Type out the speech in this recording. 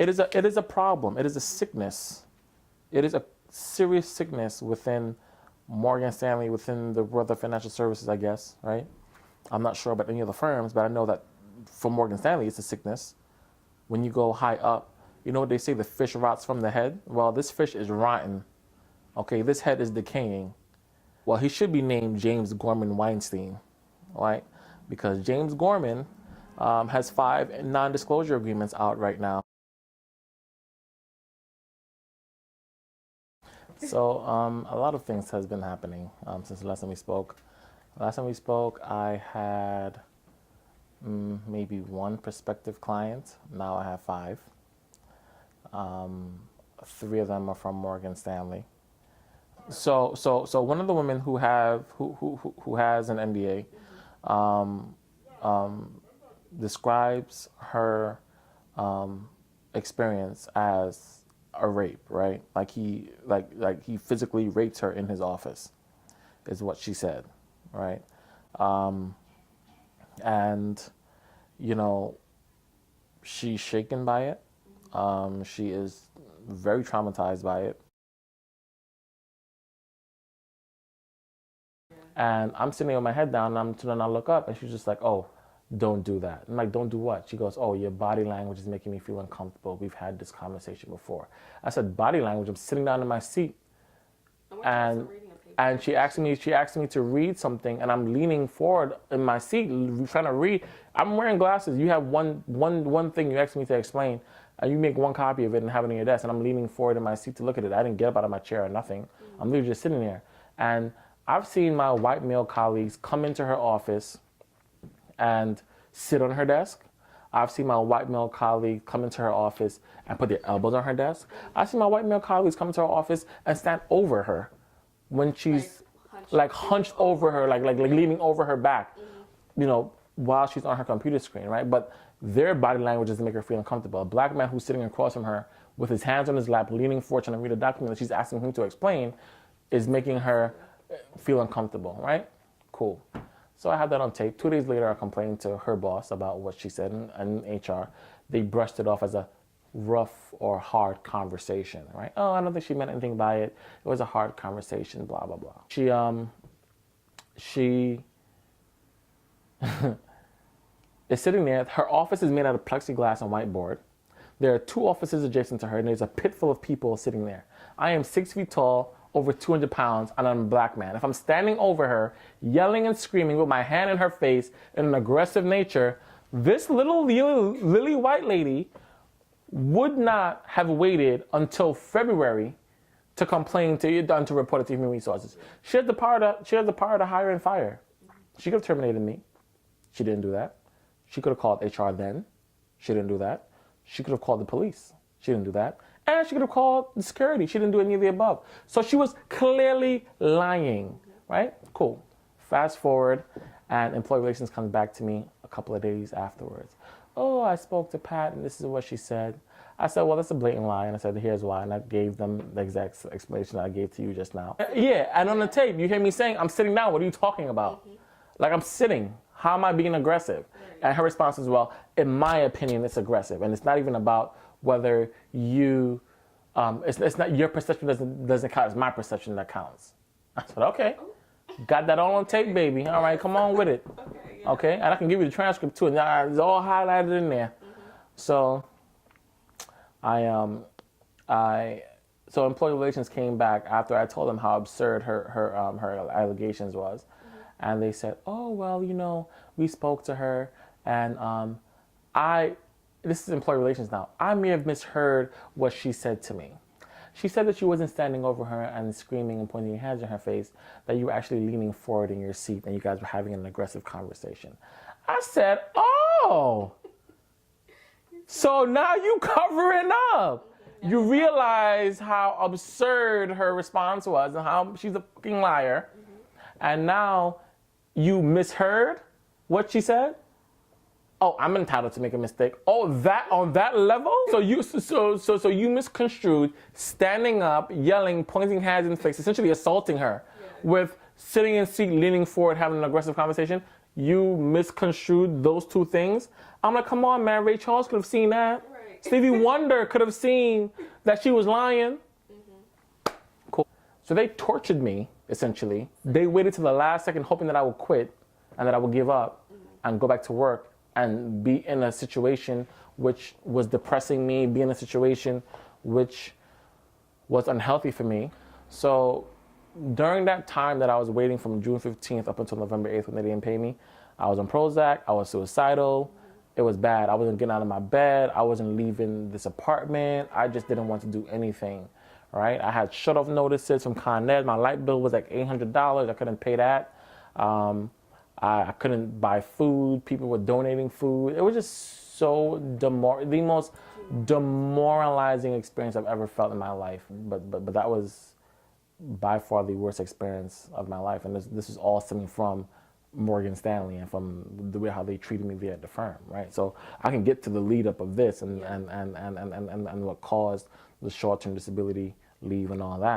it is a problem. It is a sickness. It is a serious sickness within Morgan Stanley, within the world of financial services, I guess, right? I'm not sure about any of the firms, but I know that for Morgan Stanley, it's a sickness. When you go high up, you know what they say, the fish rots from the head? Well, this fish is rotten. Okay, this head is decaying. Well, he should be named James Gorman Weinstein, right? Because James Gorman has 5 non-disclosure agreements out right now. So a lot of things has been happening since the last time we spoke. Last time we spoke, I had maybe 1 prospective client. Now I have 5. 3 of them are from Morgan Stanley. So one of the women who has an NDA describes her experience as a rape, right? Like he physically raped her in his office, is what she said, right? And you know, she's shaken by it. She is very traumatized by it. And I'm sitting with my head down, and I look up, and she's just like, "Oh, don't do that." I'm like, "Don't do what?" She goes, "Oh, your body language is making me feel uncomfortable. We've had this conversation before." I said, "Body language?" I'm sitting down in my seat, and she asked me to read something, and I'm leaning forward in my seat trying to read. I'm wearing glasses. You have one thing you asked me to explain, and you make 1 copy of it and have it on your desk, and I'm leaning forward in my seat to look at it. I didn't get up out of my chair or nothing. I'm literally just sitting there, and I've seen my white male colleagues come into her office and sit on her desk. I've seen my white male colleague come into her office and put their elbows on her desk. I've seen my white male colleagues come into her office and stand over her when she's like hunched over her, like leaning over her back, you know, while she's on her computer screen, right? But their body language doesn't make her feel uncomfortable. A black man who's sitting across from her with his hands on his lap, leaning forward trying to read a document that she's asking him to explain is making her feel uncomfortable, right? Cool. So I had that on tape. 2 days later, I complained to her boss about what she said in HR. They brushed it off as a rough or hard conversation, right? Oh, I don't think she meant anything by it. It was a hard conversation, blah, blah, blah. She is sitting there. Her office is made out of plexiglass and whiteboard. There are 2 offices adjacent to her, and there's a pit full of people sitting there. I am 6 feet tall, over 200 pounds, and I'm a black man. If I'm standing over her, yelling and screaming with my hand in her face in an aggressive nature, this little lily white lady would not have waited until February to complain to report it to Human Resources. She has the power to hire and fire. She could have terminated me. She didn't do that. She could have called HR then. She didn't do that. She could have called the police. She didn't do that. And she could have called the security. She didn't do any of the above. So she was clearly lying, right? Cool. Fast forward, and Employee Relations comes back to me a couple of days afterwards. Oh, I spoke to Pat, and this is what she said. I said, well, that's a blatant lie. And I said, here's why. And I gave them the exact explanation I gave to you just now. Yeah, and on the tape, you hear me saying, I'm sitting down. What are you talking about? Like, I'm sitting. How am I being aggressive? And her response is, well, in my opinion, it's aggressive. And it's not even about whether you, it's not your perception doesn't count. It's my perception that counts. I said, okay. Got that all on tape, baby. All right, come on with it. Okay, and I can give you the transcript too. And it's all highlighted in there. So so Employee Relations came back after I told them how absurd her allegations was. And they said, oh, well, you know, we spoke to her, and this is Employee Relations now, I may have misheard what she said to me. She said that you wasn't standing over her and screaming and pointing your hands in her face, that you were actually leaning forward in your seat and you guys were having an aggressive conversation. I said, oh, so now you covering up. You realize how absurd her response was and how she's a fucking liar. And now you misheard what she said? Oh, I'm entitled to make a mistake. Oh, that on that level? So you misconstrued standing up, yelling, pointing hands in the face, essentially assaulting her with sitting in seat, leaning forward, having an aggressive conversation. You misconstrued those 2 things. I'm like, come on, man. Ray Charles could have seen that. Right. Stevie Wonder could have seen that she was lying. Cool. So they tortured me, essentially. They waited till the last second hoping that I would quit and that I would give up and go back to work and be in a situation which was depressing me, be in a situation which was unhealthy for me. So during that time that I was waiting from June 15th up until November 8th when they didn't pay me, I was on Prozac, I was suicidal. It was bad. I wasn't getting out of my bed. I wasn't leaving this apartment. I just didn't want to do anything, right? I had shut-off notices from Con Ed. My light bill was like $800. I couldn't pay that. I couldn't buy food. People were donating food. It was just so the most demoralizing experience I've ever felt in my life. But that was by far the worst experience of my life. And this is all stemming from Morgan Stanley and from the way how they treated me there at the firm, right? So I can get to the lead up of this and what caused the short-term disability leave and all that.